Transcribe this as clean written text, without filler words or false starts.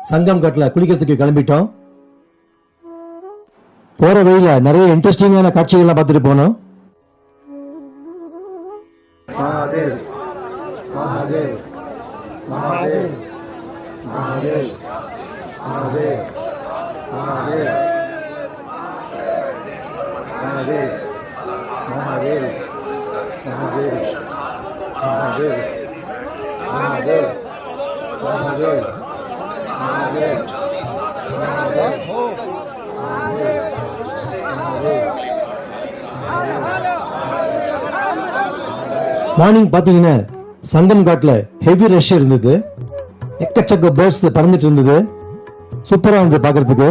சங்கம் காட்டுல குளிக்கிறதுக்கு கிளம்பிட்டோம். போற வழியில நிறைய இன்ட்ரெஸ்டிங்கான காட்சிகள்லாம் பார்த்துட்டு போனோம். महादेव महादेव महादेव महादेव महादेव महादेव महादेव महादेव महादेव महादेव महादेव महादेव महादेव மார்னிங் பாத்தீங்கன்னா சங்கம் காட்டுல ஹெவி ரஷ் இருந்தது. எக்கச்சக்க பேர்ட்ஸ் பறந்துட்டு இருந்தது. சூப்பரா இருந்தது பாக்குறதுக்கு.